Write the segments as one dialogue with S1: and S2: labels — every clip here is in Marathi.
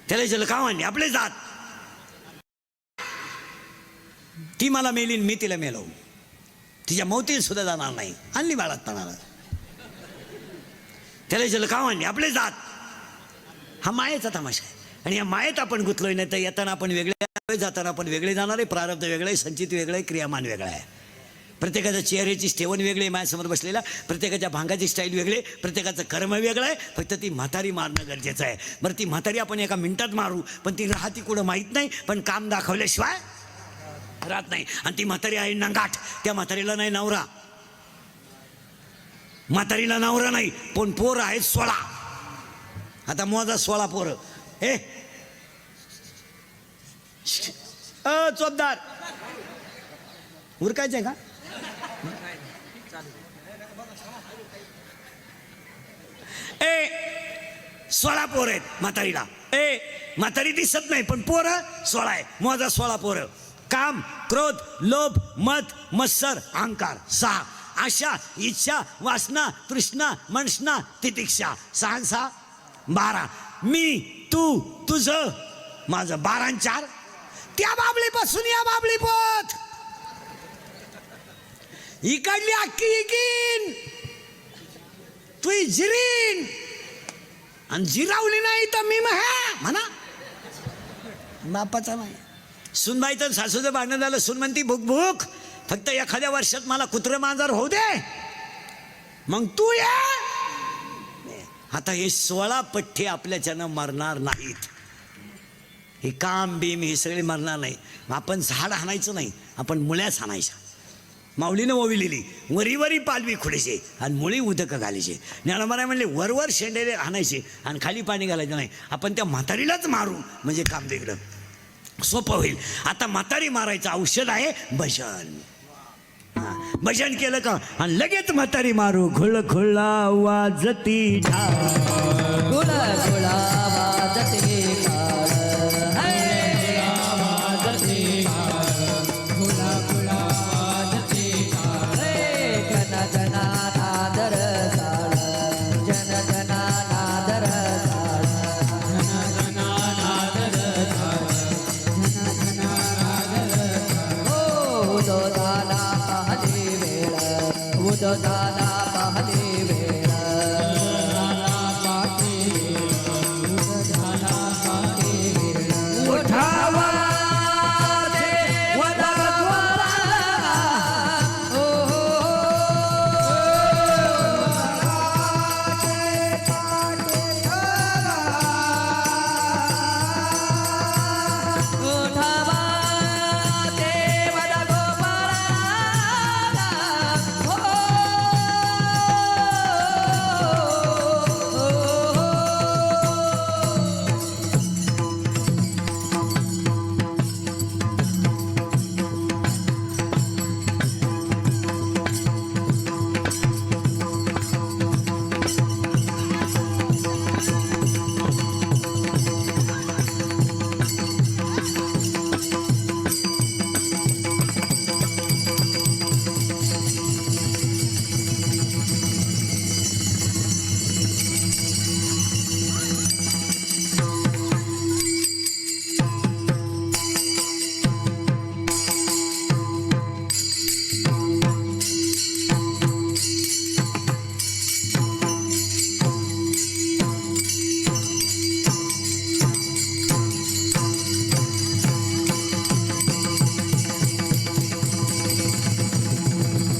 S1: त्याला विचारलं का म्हणली आपले जात. ती मला मेलीन मी तिला मेलो, तिच्या मौतीत सुद्धा जाणार नाही. आणली बाळात पाणाला. त्याला विचारलं का म्हणली आपले जात. हा मायेचा तमाशा आहे. आणि या मायेत आपण गुंतलोय. नाही तर येताना आपण वेगळे, जाताना आपण वेगळे जाणार आहे. प्रारब्ध वेगळं आहे, संचित वेगळं आहे, क्रियामान वेगळं आहे. प्रत्येकाच्या चेहऱ्याची ठेवण वेगळी आहे माझ्यासमोर बसलेला. प्रत्येकाच्या भांगाची स्टाईल वेगळी, प्रत्येकाचं कर्म वेगळं आहे. फक्त ती म्हातारी मारणं गरजेचं आहे. बरं ती म्हातारी आपण एका मिनिटात मारू, पण ती राहती कुठं माहीत नाही. पण काम दाखवल्याशिवाय राहत नाही. आणि ती म्हातारी आहे नंगाट. त्या म्हातारीला नाही नवरा, म्हातारीला नवरा नाही, पण पोर आहेत 16. आता मोजा 16 पोरं. हे चोपदार उरकायचंय का. ए 16 पोर आहेत म्हातारीला. ए म्हातारी दिसत नाही पण पोरं 16 आहे. मोजा 16 पोरं. काम, क्रोध, लोभ, मद, मत्सर, अहंकार 6. आशा, इच्छा, वासना, तृष्णा, मनष्णा, तितिक्षा 6 6 12. मी, तू, तुझं, माझं 12 आणि 4. त्या बाबळीपासून या बाबळी पोत इकडली अख्खी इकीन तू जिरीन. आणि जिरावली नाही तर मी म्हणा बापाचा नाही. सुनबाईचं सासूचं भांडण झालं. सून म्हणती भूक भूक, फक्त एखाद्या वर्षात मला कुत्रं मांजर होऊ दे, मग तू ये. आता हे 16 पठ्ठे आपल्याच्यानं मरणार नाहीत. हे काम बीम हे सगळे मरणार नाही. आपण झाड हाणायचं नाही, आपण मुळ्याच हाणायच्या. माऊलीनं ओविलेली वरी पालवी खुडायचे आणि मुळी उदक घालायचे. ज्ञानोबा म्हणले वर शेंडेले हाणायचे आणि खाली पाणी घालायचं नाही. आपण त्या म्हातारीलाच मारू म्हणजे काम वेगळं सोपं होईल. आता म्हातारी मारायचं औषध आहे भजन. भजन केलं का आणि लगेच म्हातारी मारू. घुळ घुळा वाजती ढाल,
S2: घुळ घुळा वाजते काळ, वाजते घुळ घुळा वाजते काळ. जन जना नादर साळ, जन जना नादर साळ, जन जना नादर साळ, जन जना नादर साळ. हो उदो झाला पहली वेळ, उदो झाला पहली वेळ,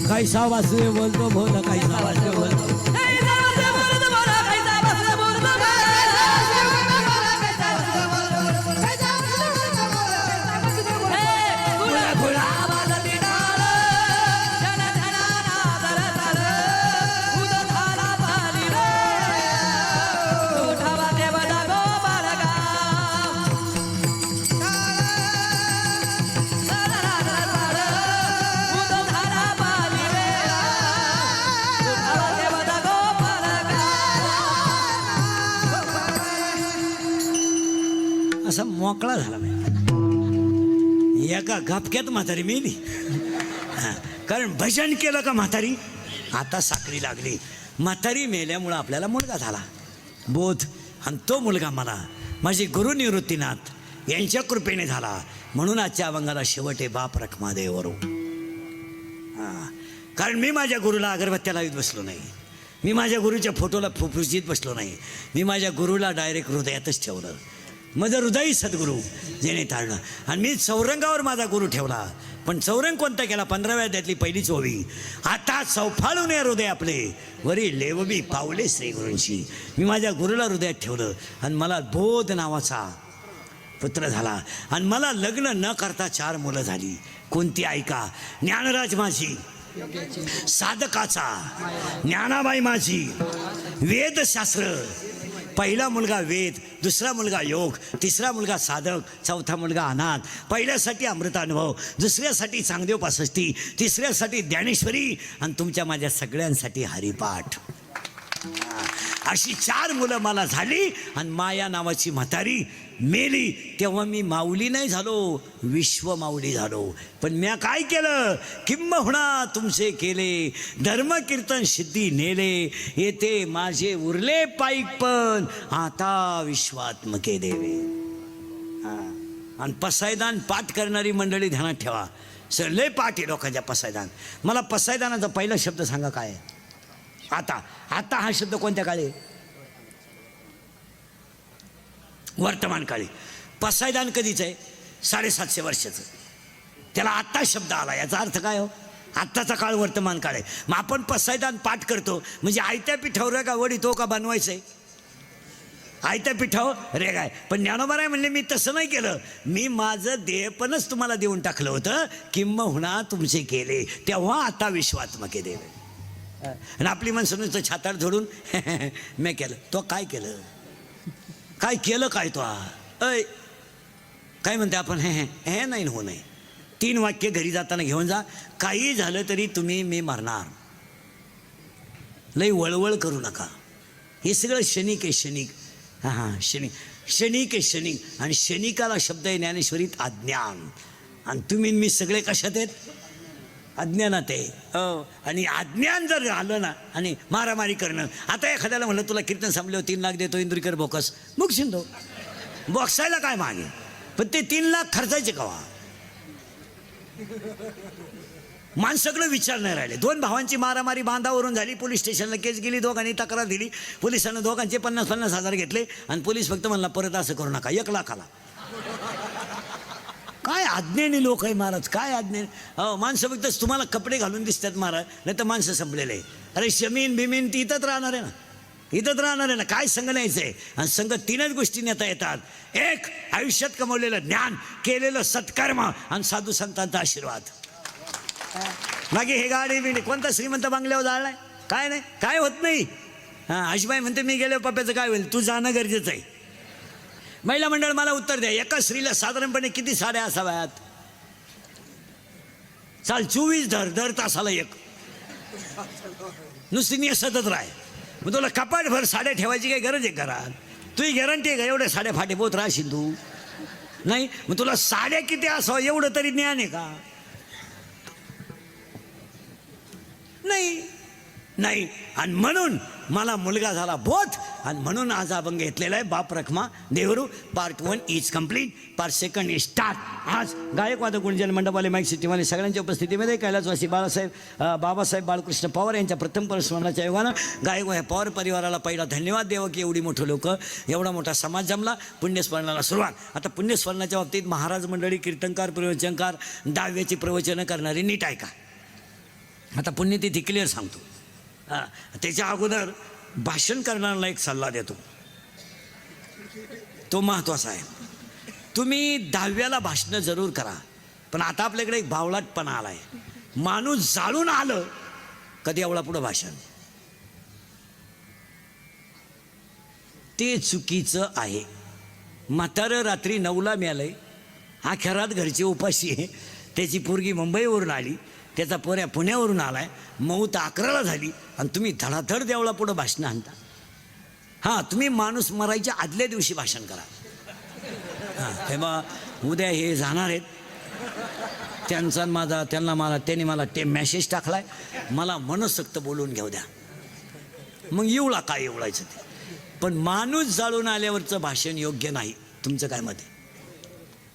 S1: कैसा वासुदेव बोलतो बोल, कैसा वासुदेव बोलतो. असा मोकळा झाला नाही. एका गपक्यात म्हातारी मेली. कारण भजन केलं का म्हातारी आता साखरी लागली. म्हातारी मेल्यामुळं आपल्याला मुलगा झाला बोध. आणि तो मुलगा मला माझे गुरु निवृत्तीनाथ यांच्या कृपेने झाला. म्हणून आजच्या अभंगाला शेवट आहे बाप रखमा देवरो. कारण मी माझ्या गुरुला अगरबत्त्या लावीत बसलो नाही, मी माझ्या गुरुच्या फोटोला फुफुजीत बसलो नाही, मी माझ्या गुरुला डायरेक्ट हृदयातच ठेवलं. माझं हृदयी सद्गुरू जेणे तारणं. आणि मी चौरंगावर माझा गुरु ठेवला. पण चौरंग कोणता केला? 15व्या अध्यायातली पहिलीच ओवी. आता चौफाळून हृदय आपले वरी लेवबी पावले श्री गुरूंशी. मी माझ्या गुरुला हृदयात ठेवलं आणि मला बोध नावाचा पुत्र झाला. आणि मला लग्न न करता 4 मुलं झाली. कोणती ऐका? ज्ञानराज माझी साधकाचा, ज्ञानाबाई माझी वेदशास्त्र. पहिला मुलगा वेद, दुसरा मुलगा योग, तिसरा मुलगा साधक, चौथा मुलगा अनाथ. पहिल्यासाठी अमृतानुभव, दुसऱ्यासाठी चांगदेव 65, तिसऱ्यासाठी ज्ञानेश्वरी आणि तुमच्या माझ्या सगळ्यांसाठी हरिपाठ. अशी 4 मुलं मला झाली. आणि माया नावाची म्हातारी मेली तेव्हा मी माऊली नाही झालो, विश्व माऊली झालो. पण म्या काय केलं? किंबहुना तुमचे केले धर्म कीर्तन सिद्धी नेले. येते माझे उरले पाईक पण आता विश्वात्मके देवे. आणि पसायदान पाठ करणारी मंडळी ध्यानात ठेवा. सर लय पाठ आहे लोकांच्या पसायदान. मला पसायदानाचा पहिला शब्द सांगा काय आहे? आता. आता हा शब्द कोणत्या काळी? वर्तमान काळी. पसायदान कधीच आहे? 750 वर्षाचं. त्याला आत्ता शब्द आला. याचा अर्थ काय हो? आत्ताचा काळ वर्तमान काळ आहे. मग आपण पसायदान पाठ करतो म्हणजे आयत्या पिठावर का वडीतो का बनवायचं आहे? आयत्या पिठावर रे काय. पण ज्ञानोबा म्हणले मी तसं नाही केलं, मी माझं देहपणच तुम्हाला देऊन टाकलं होतं. किंबहुना तुमचे केले तेव्हा आता विश्वात्मके देवे. आणि आपली माणसं नुसतं छाताड झोडून मी केलं. तो काय केलं? काय केलं काय? तो अय काय म्हणते आपण? हे नाही हो नाही. 3 वाक्य घरी जाताना घेऊन जा. काही झालं तरी तुम्ही मी मरणार. लई वळवळ करू नका. हे सगळं क्षणिक आहे, क्षणिक. हां क्षणिक, क्षणिक आहे क्षणिक. आणि क्षणिकाला शब्द आहे ज्ञानेश्वरीत अज्ञान. आणि तुम्ही मी सगळे कशात आहेत? अज्ञानात आहे. आणि अज्ञान जर आलं ना आणि मारामारी करणं. आता एखाद्याला म्हणलं तुला कीर्तन संपल्यावर 3 लाख देतो इंदुरीकर बोकस, मग शिंदो बॉक्सायला काय मागे. पण ते 3 लाख खर्चायचे कवा? माणसकडे विचार नाही राहिले. 2 भावांची मारामारी बांधावरून झाली. पोलीस स्टेशनला केस गेली. दोघांनी तक्रार दिली. पोलिसांना दोघांचे 50-50 हजार घेतले. आणि पोलीस फक्त म्हणला परत असं करू नका. 1 लाखाला. काय अज्ञानी लोक आहे महाराज, काय अज्ञानी. माणसं फक्त तुम्हाला कपडे घालून दिसतात महाराज, नाही तर माणसं संपलेले आहे. अरे शमीन बिमीन ती इथंच राहणार आहे ना, इथंच राहणार आहे ना. काय संघ न्यायचं आहे? आणि संघ 3च गोष्टी नेता येतात. 1 आयुष्यात कमवलेलं ज्ञान, केलेलं सत्कर्म आणि साधू संतांचा आशीर्वाद. मागे हे गाडी बिडी कोणता श्रीमंत बांगल्यावर जाळलाय? काय नाही, काय होत नाही. आशीबाई म्हणते मी गेलो पप्प्याचं काय होईल? तू जाणं गरजेचं आहे. महिला मंडळ मला उत्तर द्या. एका स्त्रीला साधारणपणे किती साड्या असाव्यात? चाल 24 दर तासाला 1. नुसती नेसतच राह. मग तुला कपाटभर साड्या ठेवायची काही गरज आहे घरात? तुझी गॅरंटी आहे का एवढ्या साड्या फाटे पोत राहशील तू? नाही. मग तुला साड्या किती असावं एवढं तरी ज्ञान आहे का? नाही नाही. आणि म्हणून मला मुलगा झाला बोध. आणि म्हणून आज अभंग घेतलेला आहे बाप रखमा देवरू. Part 1 is complete. Part 2 is start. आज गायकवाद गुंजन मंडपवाले माईक सिटीवाले सगळ्यांच्या उपस्थितीमध्ये कैलासवासी बाबासाहेब बाळकृष्ण पवार यांच्या प्रथम परस्मरणाच्या योगानं गायक ह्या पवार परिवाराला पहिला धन्यवाद द्यावं की एवढी मोठं लोक, एवढा मोठा समाज जमला. पुण्यस्मरणाला सुरुवात. आता पुण्यस्मरणाच्या बाबतीत महाराज मंडळी, कीर्तनकार, प्रवचनकार, दहाव्याची प्रवचनं करणारी नीट ऐका. आता पुण्यतिथी क्लिअर सांगतो. त्याच्या अगोदर भाषण करणाऱ्याला एक सल्ला देतो, तो महत्त्वाचा आहे. तुम्ही 10व्याला भाषणं जरूर करा. पण आता आपल्याकडे एक भावलाटपणा आला आहे. माणूस जाळून आलं कधी एवढा पुढं भाषण, ते चुकीचं आहे. म्हातारं रात्री 9ला मिळालंय, अखेरात घरचे उपाशी आहे. त्याची पोरगी मुंबईवरून आली, त्याचा पोऱ्या पुण्यावरून आलाय, मौत 11ला झाली आणि तुम्ही धडाधड देवळा पुढं भाषण आणता. हां, तुम्ही माणूस मरायच्या आदल्या दिवशी भाषण करा. हां, तेव्हा उद्या हे जाणार आहेत, त्यांनी मला ते मेसेज टाकलाय, मला मनसोक्त बोलून घेऊ द्या. मग येवळा काय एवढायचं ते. पण माणूस जाळून आल्यावरचं भाषण योग्य नाही. तुमचं काय मत आहे?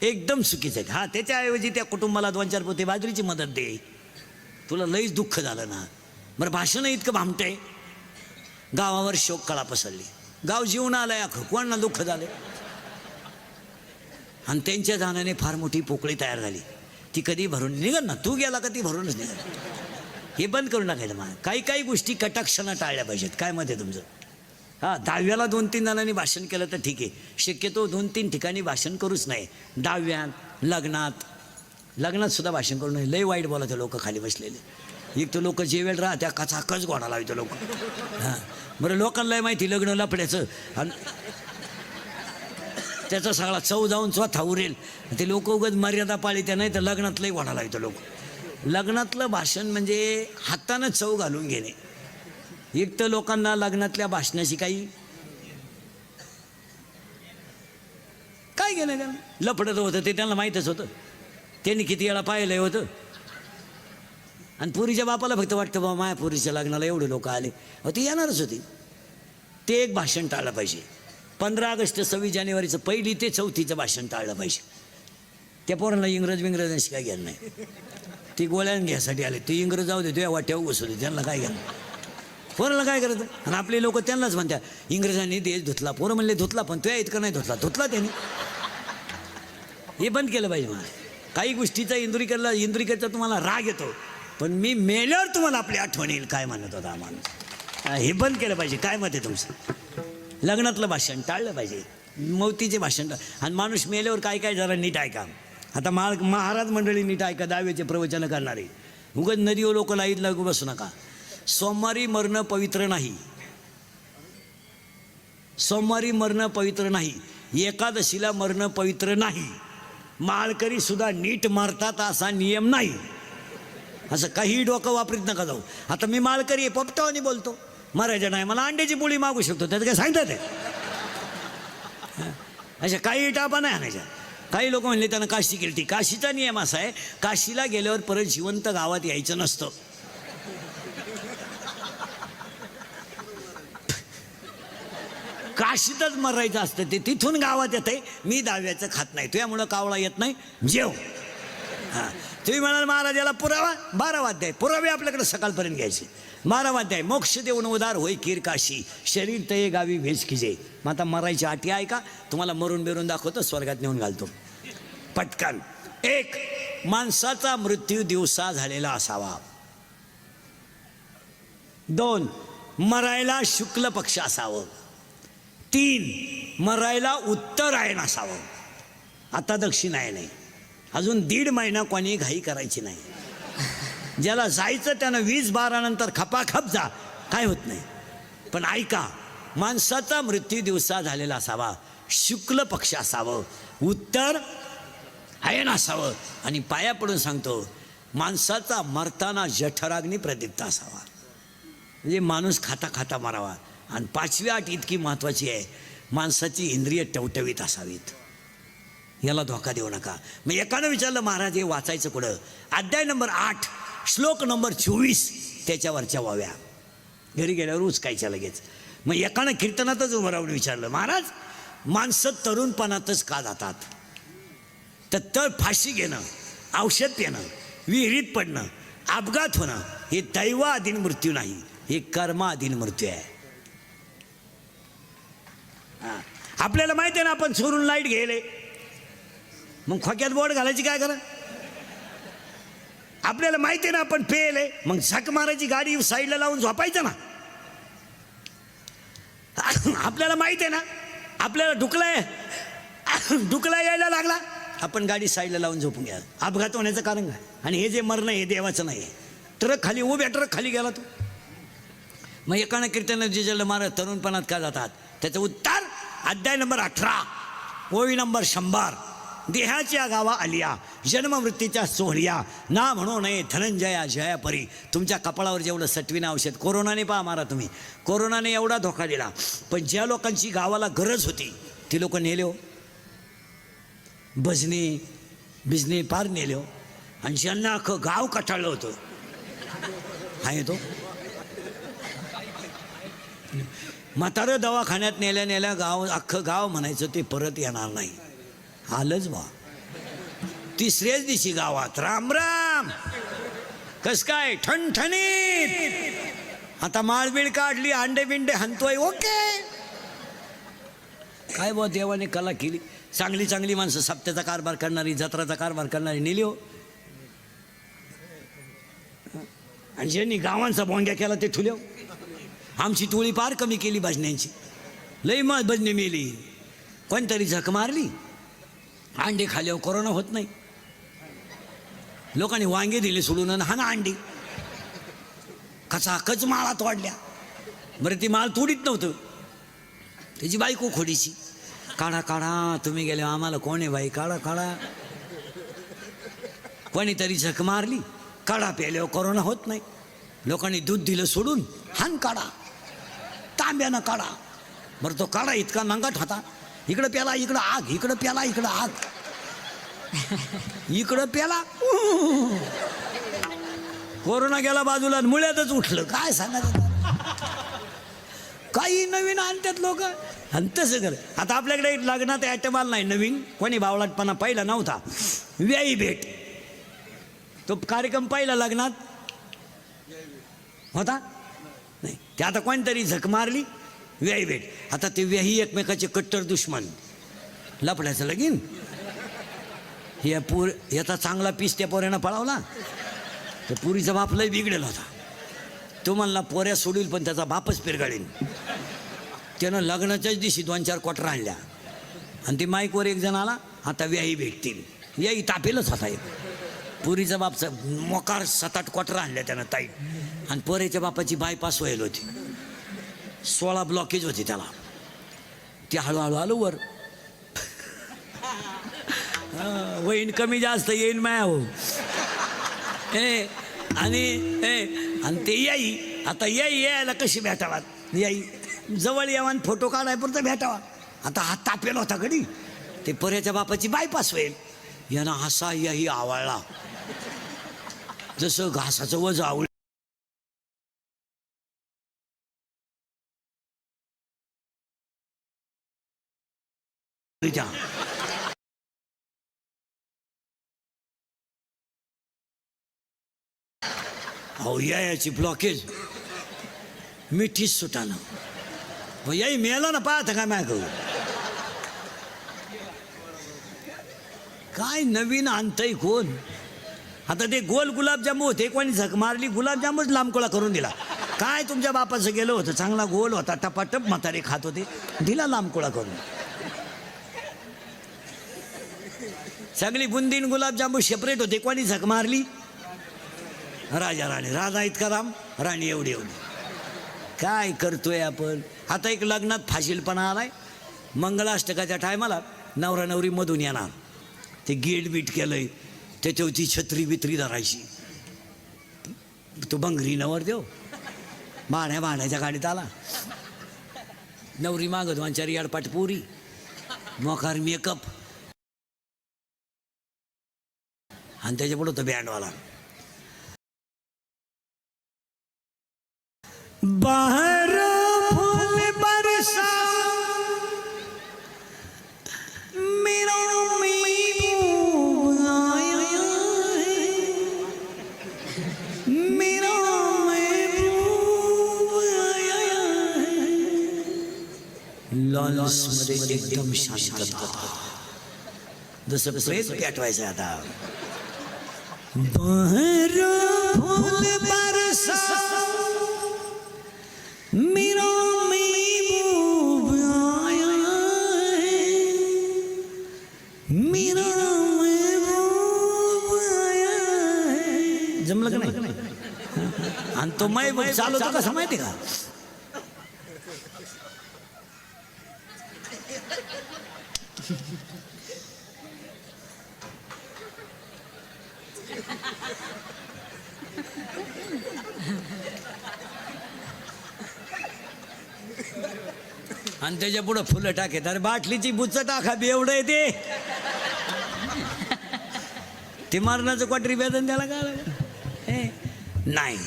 S1: एकदम चुकीचं आहे. हा, त्याच्याऐवजी त्या कुटुंबाला 2-4 पोते बाजरीची मदत दे. तुला लईच दुःख झालं ना. बरं, भाषण इतकं भामटंय, गावावर शोक कळा पसरली, गाव जीवन आलंय, कोणाला दुःख झालं. आणि त्यांच्या जाण्याने फार मोठी पोकळी तयार झाली. ती कधी भरून निघत ना, तू गेला का ती भरूनच निघत. हे बंद करून टाकायचं. मग काही गोष्टी कटाक्षानं टाळल्या पाहिजेत. काय मत आहे तुमचं? हा, 10व्याला 2-3 जणांनी भाषण केलं तर ठीक आहे. शक्यतो 2-3 ठिकाणी भाषण करूच नाही. 10व्यात, लग्नात सुद्धा भाषण करू नये. लय वाईट बोलायचं लोक खाली बसलेले. एक तर लोक जेवेल राहत्या कचाकच घोडा लावतो लोक. हां, बरं, लोकांना माहिती लग्न लफड्याचं आणि त्याचा सगळा चव जाऊन स्वतः उरेल. ते लोक उगाच मर्यादा पाळीत्या, नाही तर लग्नातलंही घोडा लावतो लोक. लग्नातलं भाषण म्हणजे हातानं चव घालून घेणे. एक तर लोकांना लग्नातल्या भाषणाशी काही काय घेणं त्यांना. लफडत होतं ते त्यांना माहीतच होतं. त्यांनी किती वेळा पाहिलं होतं. आणि पुरीच्या बापाला फक्त वाटतं बाबा माया पुरीच्या लग्नाला एवढे लोक आले, ते येणारच होते. ते एक भाषण टाळलं पाहिजे. 15 ऑगस्ट 26 जानेवारीचं 1 ते 4 भाषण टाळलं पाहिजे. त्या पोरांना इंग्रजांशी काय घ्यायला नाही. ती गोळ्यान घ्यायसाठी आले. ते इंग्रज जाऊ दे, तुझ्या वाट्यावर घुसवले, त्यांना काय घ्या. पोराला काय करायचं. आणि आपले लोक त्यांनाच म्हणतात इंग्रजांनी देश धुतला. पोरं म्हणले धुतला, पण तुझ्या इतकं नाही धुतला त्यांनी. हे बंद केलं पाहिजे. मला काही गोष्टीचा इंदुरीकरचा तुम्हाला राग येतो, पण मी मेल्यावर तुम्हाला आपली आठवण येईल काय म्हणत होता माणूस. हे बंद केलं पाहिजे. काय मत आहे तुमचं? लग्नातलं भाषण टाळलं पाहिजे. मौतीचे भाषण. आणि माणूस मेल्यावर काय जरा नीट ऐका. आता महाराज मंडळी नीट ऐका. 10वेचे प्रवचन करणारे उगाच नदीवर लोक लाईत लागू बसू नका. सोमवारी मरणं पवित्र नाही. सोमवारी मरणं पवित्र नाही. एकादशीला मरणं पवित्र नाही. माळकरी सुद्धा नीट मरतात असा नियम नाही. असं काही डोकं वापरीत नका जाऊ. आता मी माळकरी आहे, पोपटावानी बोलतो. मरायचं नाही, मला अंड्याची पोळी मागू शकतो, त्याचं काय सांगतात ते. अशा काही टापा नाही आणायच्या. काही लोक म्हणले त्यानं काशी केली. ती काशीचा नियम असा आहे, काशीला गेल्यावर परत जिवंत गावात यायचं नसतं. काशीतच मरायचं असतं. ते तिथून गावात येते. मी 10व्याचं खात नाही, त्यामुळं कावळा येत नाही, जेव. हां, तुम्ही म्हणाल महाराजाला पुरावा, 12 वाद्य. पुरावे आपल्याकडे सकाळपर्यंत घ्यायचे. 12 वाद्य. मोक्ष देऊन उदार होय कीर काशी, शरीर तये गावी भेज खिजे. मग आता मरायची आटी आहे का? तुम्हाला मरून बेरून दाखवतो, स्वर्गात नेऊन घालतो पटकन. 1. माणसाचा मृत्यू दिवसा झालेला असावा. 2. मरायला शुक्ल पक्ष असावं. 3. मरायला उत्तरायण असावं. आता दक्षिणायन आहे. अजून 1.5 महिना कोणी घाई करायची नाही. ज्याला जायचं त्यानं 20-12 नंतर खपाखप जा, काय होत नाही. पण ऐका, माणसाचा मृत्यू दिवसा झालेला असावा, शुक्ल पक्ष असावं, उत्तर आयन असावं. आणि पाया पडून सांगतो, माणसाचा मरताना जठराग्नी प्रदीप्त असावा. म्हणजे माणूस खाता खाता मरावा. आणि 5वी अट इतकी महत्त्वाची आहे, माणसाची इंद्रिय टवटवीत असावीत. याला धोका देऊ नका. मग एकानं विचारलं महाराज हे वाचायचं कुठं? अध्याय नंबर 8 श्लोक नंबर 24 त्याच्यावरच्या वाव्या घरी गेल्यावर उचकायच्या लगेच. मग एकानं कीर्तनातच उभं राहून विचारलं, महाराज माणसं तरुणपणातच का जातात? तर फाशी घेणं, औषध पिणं, विहिरीत पडणं, अपघात होणं हे दैवाधीन मृत्यू नाही, हे कर्माधीन मृत्यू आहे. आपल्याला माहिती आहे ना, आपण चोरून लाईट घ्यायले, मग खोक्यात बोर्ड घालायची काय करा? आपल्याला माहिती आहे ना आपण पेले, मग झक मारायची, गाडी साईडला लावून झोपायचं ना. आपल्याला माहिती आहे ना आपल्याला डुकला यायला लागला, आपण गाडी साईडला लावून झोपून घ्या. अपघात होण्याचं कारण काय? आणि हे जे मरणं हे देवाचं नाही आहे. ट्रक खाली उभ्या, ट्रक खाली गेला तो. मग एकानं कीर्तन जिजल महाराज तरुणपणात का जातात? त्याचं उत्तर अध्याय नंबर 18 ओळी नंबर 100. देहाच्या गावा आलिया जन्ममृत्यूच्या सोहळ्या ना म्हणू नये धनंजया जया परी. तुमच्या कपाळावर जेवढं सटवीनं औषध, कोरोनाने पहा मारा तुम्ही, कोरोनाने एवढा धोका दिला, पण ज्या लोकांची गावाला गरज होती ती लोक नेले हो, भजने बिजने पार नेले हो. आणि ज्यांना अख्खं गाव कटाळलं होतं हा येतो. म्हातारं दवाखान्यात नेल्या नेल्या गाव अख्खं गाव म्हणायचं ते परत येणार नाही. आलंच बा. तिसऱ्याच दिवशी गावात राम राम, कस काय ठणठणीत. आता माळबीळ काढली, अंडे बिंडे हंतोय, ओके. काय बा देवाने कला केली. चांगली चांगली माणसं सप्त्याचा कारभार करणारी, जत्राचा कारभार करणारी नेली हो. आणि ज्यांनी गावांचा बोंग्या केला ते ठुल्या. आमची टोळी फार कमी केली भजन्यांची. लई मग भजने मेली. कोणतरी झक मारली, अंडे खाल्यावर कोरोना होत नाही. लोकांनी वांगे दिले सोडून, हा ना अंडी कचाकच माळात वाढल्या. बरं ती माळ तोडीत नव्हतं, त्याची बायको खोडीची. काढा काढा, तुम्ही गेले आम्हाला कोण आहे बाई, काढा काढा. कोणीतरी झक मारली, काढा प्यायल्यावर कोरोना होत नाही. लोकांनी दूध दिलं सोडून, हान काढा, तांब्यानं काढा. बरं तो काढा इतका नंगाट होता. इकडं प्याला इकडं आग, इकडं प्याला इकडं आग, इकडं प्याला. कोरोना गेला बाजूला, मुळ्यातच उठलं. काय सांगायचं, काही नवीन आणतात लोक. आणि तसं कर. आता आपल्याकडे लग्नात ॲटम आला नाही नवीन, कोणी बावळटपणा पहिला नव्हता. व्याई भेट तो कार्यक्रम पहिला लग्नात होता नाही. ते आता कोणतरी झक मारली, व्याई भेट. आता ते व्याही एकमेकाचे कट्टर दुश्मन. लपड्याचं लगीन. याचा चांगला पीस त्या पोऱ्यानं पळावला. तर पुरीचा बाप लय बिघडेल होता. तो म्हणला पोऱ्या सोडील पण त्याचा बापच पिरगाळीन. त्यानं लग्नाच्याच दिवशी 2-4 क्वार्टर आणल्या. आणि ती माईकवर एक जण आला, आता व्याही भेटतील. याही तापेलच होता. एक पुरीचा बापचा मोकार 7-8 क्वार्टर आणल्या त्यानं ताई. आणि पोऱ्याच्या बापाची बायपास व्हायला होती. 16 ब्लॉकेज होती त्याला. ते हळूहळू आलो वर. वहीन कमी जास्त येईन माया हो. आणि ते याई आता यायला कशी भेटावात. याई जवळ यावा, फोटो काढाय पुरतं भेटावा. आता हा तापेल होता घडी. ते पोऱ्याच्या बापाची बायपास होईल. यानं असा याही आवळला जसं घासाचं वज आवळ. अहो याची ब्लॉकेज मिठीच सुटानं. याही मेला ना, पाहता काय माय करू. काय नवीन आणतंय कोण. आता ते गोल गुलाबजामू होते, कोणी झक मारली, गुलाबजामूच लांबकोळा करून दिला. काय तुमच्या बापाचं गेलं होतं, चांगला गोल होता, टपाटप म्हातारे खात होते, दिला लांबकोळा करून. सगळी बुंदीन गुलाबजामू सेपरेट होते, कोणी झक मारली. राजा राणी, राजा इतका राम, राणी एवढी एवढी. काय करतोय आपण. आता एक लग्नात फाशीलपणा आलाय. मंगळाष्टकाच्या टायमाला नवरा नवरी मधून येणार. ते गेट बीट केलंय, त्याच्यावरती छत्री बित्री धरायची. तो बंगरी नवर देव भाड्याच्या गाडीत आला. नवरी मागत 2-4 याडपाट पोरी, मोकार मेकअप, आणि त्याच्या पुढं तो बँडवाला. बाहर फूल बरसा मेरा महबूब आया है, मेरा महबूब आया है. लॉन्समध्ये एकदम शांतता, जसं प्रेत पेटवायचं. आता बाहर फूल बरसा मेरा महबूब आया है, मेरा महबूब आया है. जमलं का नाही. आणि तो महबूब चालू होता कसा माहिती का. आणि त्याच्या पुढं फुलं टाकेत. अरे बाटलीची बुच्च टाका एवढं आहे ते मरणाचं क्वाटरी वेदन त्याला काय. नाही.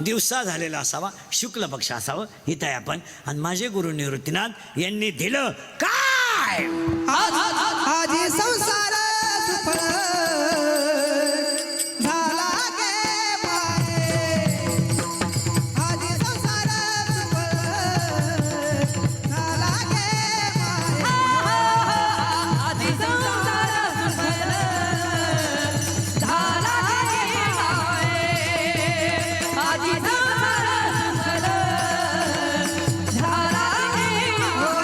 S1: दिवसा झालेला असावा, शुक्ल पक्ष असावं, इथं आहे आपण. आणि माझे गुरु निवृत्तीनाथ यांनी दिलं काय?
S2: आधी संसार सुफळ झाला गे माये. आधी संसार सुफळ झाला गे माये. आधी संसार सुफळ झाला गे माये. आधी संसार सुफळ झाला गे माये.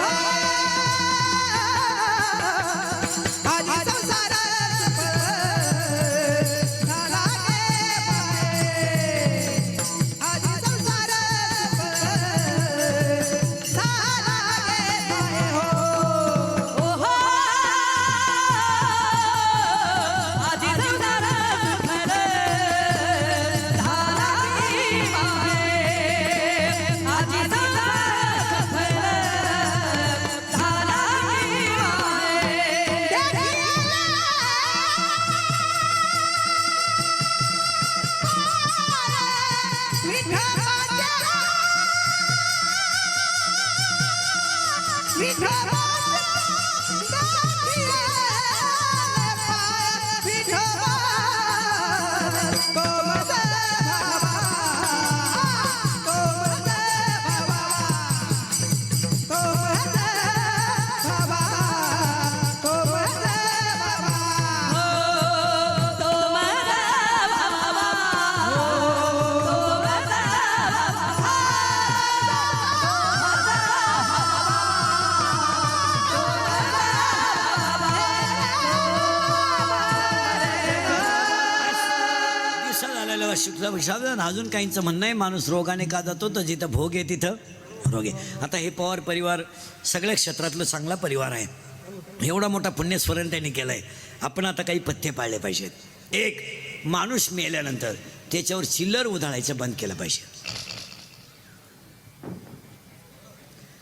S2: आधी संसार सुफळ झाला गे माये. आधी संसार सुफळ झाला गे माये. हो हो. आधी संसार सुफळ झाला गे माये. आधी संसार सुफळ झाला गे माये.
S1: दिवसा झालेला शुक्ल पक्ष. अजून काहींचं म्हणणं आहे माणूस रोगाने का जातो, तर जिथं भोग आहे तिथं रोग आहे. आता हे पवार परिवार सगळ्या क्षेत्रातलं चांगला परिवार आहे. एवढा मोठा पुण्यस्मरण त्यांनी केलं आहे. आपण आता काही पथ्य पाळले पाहिजेत. एक, माणूस मेल्यानंतर त्याच्यावर चिल्लर उधळायचं बंद केलं पाहिजे,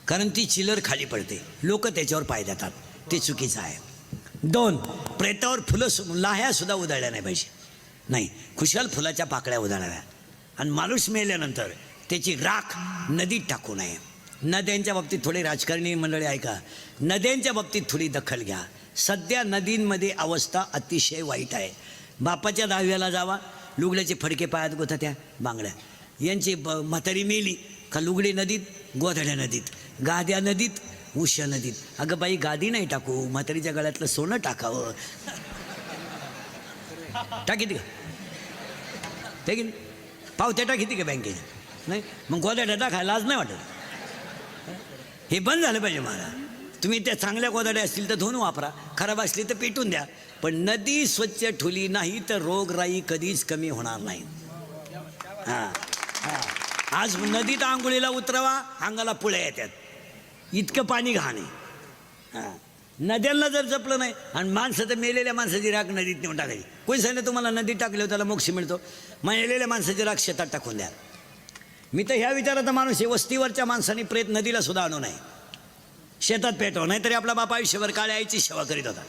S1: कारण ती चिल्लर खाली पडते, लोक त्याच्यावर पाय देतात, ते चुकीचं आहे. दोन, प्रेतावर फुलं लाह्या सुद्धा उधळल्या नाही पाहिजे. नाही, खुशाल फुलाच्या पाकळ्या उधळाव्या. आणि माणूस मेल्यानंतर त्याची राख नदीत टाकू नये. नद्यांच्या बाबतीत थोडे राजकारणी मंडळी ऐका, नद्यांच्या बाबतीत थोडी दखल घ्या. सध्या नदींमध्ये अवस्था अतिशय वाईट आहे. बापाच्या दहाव्याला जावा, लुगड्याचे फडके पायात गोथत्या बांगड्या. यांची म्हातारी मेली का लुगडे नदीत, गोधड्या नदीत, गाद्या नदीत, उश्या नदीत. अगं बाई, गादी नाही टाकू, म्हातारीच्या गळ्यातलं सोनं टाकावं. टाकीत का ते की पावत्या टाकीत का बँकेच्या? नाही, मग गोधड्या टाकायला आज नाही वाटत. हे बंद झालं पाहिजे मला. तुम्ही त्या चांगल्या गोधड्या असतील तर धुवून वापरा, खराब असली तर पेटून द्या, पण नदी स्वच्छ ठुली नाही तर रोगराई कधीच कमी होणार नाही. हां हां, आज नदीत आंघोळीला उतरवा, अंगाला पुळ्या येतात, इतकं पाणी घाण आहे. हां, नद्यांना जर जपलं नाही, आणि माणसं तर मेलेल्या माणसाची राख नदीत नेऊन टाकायची. कोणी सांगितलं तुम्हाला नदीत टाकलं त्याला मोक्ष मिळतो? मेलेल्या माणसाची राख शेतात टाकून द्या. मी तर ह्या विचाराचा माणूस आहे, वस्तीवरच्या माणसाने प्रेत नदीला सुद्धा आणू नये, शेतात पेटव. नाहीतरी आपला बाप आयुष्यभर काळ्या आईची सेवा करीत होता.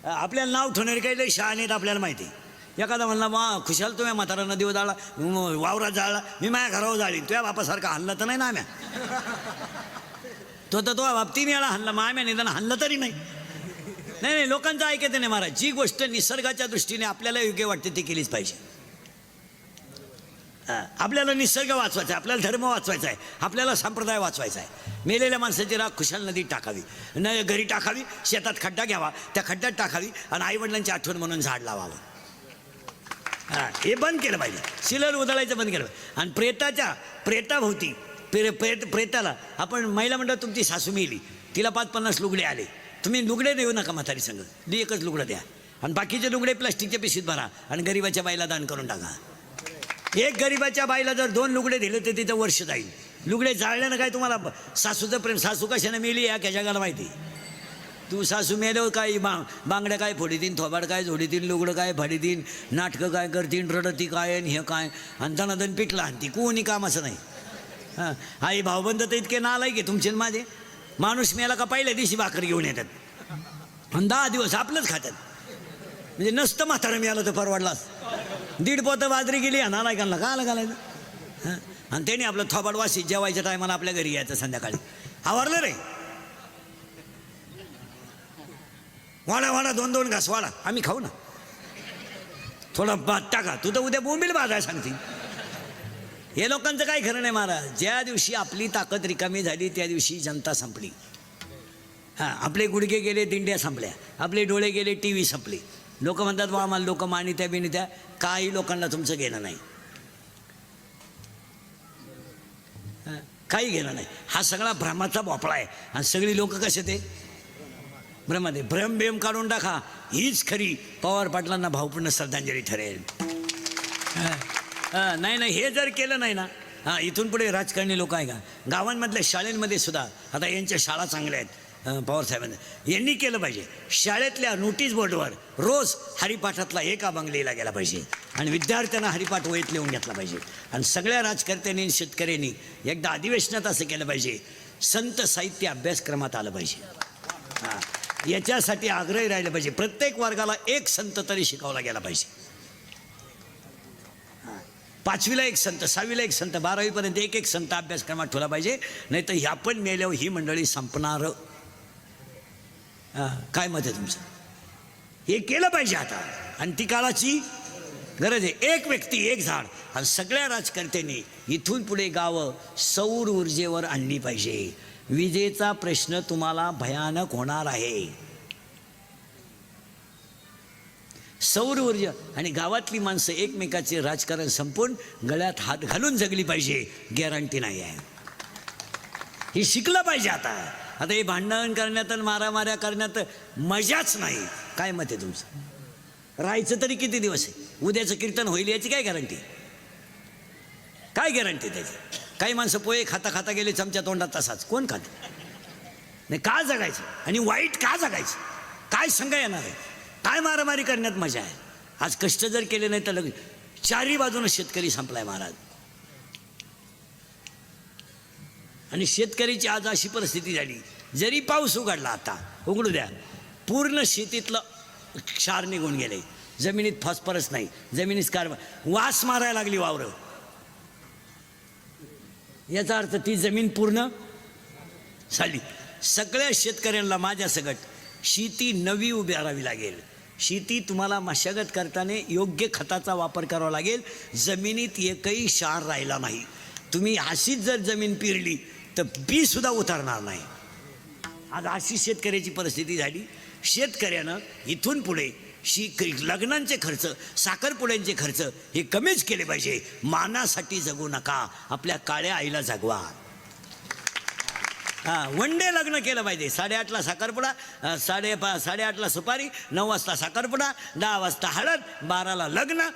S1: आपल्याला नाव ठेवणारे काही लई शहाणे आहेत, आपल्याला माहिती. एखादा म्हणला, वा खुशाल तुम्ही म्हातारा नदीवर जाळला, वावरात जाळला, मी माझ्या घरावर जाळीन. तुझ्या बापासारखा हल्ला तर नाही ना आम्या. तो बाप 3 वेळा हल्ला, मग आम्या निदान हल्ला तरी नाही. नाही, लोकांचं ऐकायचं नाही महाराज. जी गोष्ट निसर्गाच्या दृष्टीने आपल्याला योग्य वाटते ती केलीच पाहिजे. आपल्याला निसर्ग वाचवायचा आहे, आपल्याला धर्म वाचवायचा आहे, आपल्याला संप्रदाय वाचवायचा आहे. मेलेल्या माणसाची राख खुशाल नदीत टाकावी, घरी टाकावी, शेतात खड्डा घ्यावा, त्या खड्ड्यात टाकावी, आणि आईवडिलांची आठवण म्हणून झाड लावावं. हां, हे बंद केलं पाहिजे. शिलर उधळायचं बंद केलं पाहिजे. आणि प्रेताभोवती प्रेताला आपण महिला मंडळ, तुमची सासू मेली, तिला 5-50 लुगडे आले, तुम्ही लुगडे देऊ नका म्हातारी संग, एकच लुगडं द्या, आणि बाकीचे लुगडे प्लास्टिकच्या पिशवीत भरा, आणि गरीबाच्या बाईला दान करून टाका. एक गरीबाच्या बाईला जर 2 लुगडे दिले तर तिथं वर्ष जाईल. लुगडे जाळल्यानं काय तुम्हाला सासूचं प्रेम, सासू कशाने मेली या क्या जगाला माहिती. तू सासू मेल्यावर काय बांगड्या काय फोडीतीन, थोबाड काय झोडीतीन, लुगडं काय फाडीतीन, नाटकं काय करतीन, रडती काय, आणि हे काय, आणि दनादन पिटला आणती, कोणी कामाचं नाही. हां, आई भाऊबंद तर इतके नालायक आहे तुमचे माझे. माणूस मेला का पहिल्या दिवशी भाकर घेऊन येतात, आणि 10 दिवस आपलंच खातात. म्हणजे नसतं म्हातारं मिळालं तर परवडलास. 1.5 पोतं बाजरी गेली नाला घालला का आला घालायचं. हां, आणि त्याने आपलं थोबाड वाशी जेवायच्या टायमाला आपल्या घरी यायचं संध्याकाळी. आवरलं रे, वाडा वाडा 2-2 घास वाडा, आम्ही खाऊ ना. थोडा भात टाका, तू तर उद्या बोंबील भाजाय सांगतील. हे लोकांचं काही खरं नाही महाराज. ज्या दिवशी आपली ताकद रिकामी झाली त्या दिवशी जनता संपली. हां, आपले गुडघे गेले, दिंड्या संपल्या, आपले डोळे गेले, TV संपली. लोक म्हणतात वा आम्हाला लोक मानित्या बिनित्या. काही लोकांना तुमचं घेणं नाही, काही घेणं नाही. हा सगळा भ्रमाचा भोपळा आहे. आणि सगळी लोक कसे ते भ्रमात. भ्रम बेम काढून टाका, हीच खरी पवार पाटलांना भावपूर्ण श्रद्धांजली ठरेल. नाही नाही, हे जर केलं नाही ना, हां, इथून पुढे राजकारणी लोक आहे का गावांमधल्या शाळेंमध्ये सुद्धा आता यांच्या शाळा चांगल्या आहेत. पवार साहेबांना यांनी केलं पाहिजे, शाळेतल्या नोटीस बोर्डवर रोज हरिपाठातला एक अभंग लिहिला गेला पाहिजे आणि विद्यार्थ्यांना हरिपाठ वहीत लिहून घेतला पाहिजे. आणि सगळ्या राजकर्त्यांनी आणि शेतकऱ्यांनी एकदा अधिवेशनात असं केलं पाहिजे, संत साहित्य अभ्यासक्रमात आलं पाहिजे. हां, याच्यासाठी आग्रही राहिलं पाहिजे. प्रत्येक वर्गाला एक संत तरी शिकवला गेला पाहिजे. 5वीला एक संत, 6वीला एक संत, 12वीपर्यंत एक संत अभ्यासक्रमात ठेवला पाहिजे. नाही तर ह्या पण मेल्यावर ही मंडळी संपणार. काय मत आहे तुमचं? हे केलं पाहिजे आता, आणि ती काळाची गरज आहे. एक व्यक्ती एक झाड. आणि सगळ्या राजकर्त्यांनी इथून पुढे गावं सौर ऊर्जेवर आणली पाहिजे. विजेचा प्रश्न तुम्हाला भयानक होणार आहे. सौर ऊर्जा आणि गावातली माणसं एकमेकाचे राजकारण संपून गळ्यात हात घालून जगली पाहिजे, गॅरंटी नाही आहे. हे शिकलं पाहिजे आता. आता हे भांडण करण्यात आणि मारामाऱ्या करण्यात मजाच नाही. काय मत आहे तुमचं? राहायचं तरी किती दिवस आहे? उद्याचं कीर्तन होईल याची काय गॅरंटी? काय गॅरंटी त्याची? काही माणसं पोहे खाता खाता गेले चमच्या तोंडात, तसाच कोण खातं? नाही, का जगायचं आणि वाईट का जगायचं? काय सांगा येणार आहे? काय मारामारी करण्यात मजा आहे? आज कष्ट जर केले नाही तर लगेच चारी बाजूनं शेतकरी संपलाय महाराज. आणि शेतकऱ्याची आज अशी परिस्थिती झाली, जरी पाऊस उघडला, आता उघडू द्या, पूर्ण शेतीतलं क्षार निघून गेले, जमिनीत फॉस्फरस नाही, जमिनीत कार्बन, वास मारायला लागली वावरं. याचा अर्थ ती जमीन पूर्ण झाली. सगळ्या शेतकऱ्यांना माझ्या सगट शेती नवी उभारावी लागेल. शेती तुम्हाला मशागत करताना योग्य खताचा वापर करावा लागेल. जमिनीत एकही क्षार राहिला नाही. तुम्ही अशीच जर जमीन पिरली तर बी सुद्धा उतरणार नाही. आज अशी शेतकऱ्याची परिस्थिती झाली. शेतकऱ्यानं इथून पुढे लग्नांचे खर्च, साखरपुड्यांचे खर्च हे कमीच केले पाहिजे. मानासाठी जगू नका, आपल्या काळ्या आईला जगवा. वन डे लग्न केलं पाहिजे. 8:30ला साखरपुडा, 8:30ला सुपारी, 9 वाजता साखरपुडा, 10 वाजता हळद, 12ला लग्न,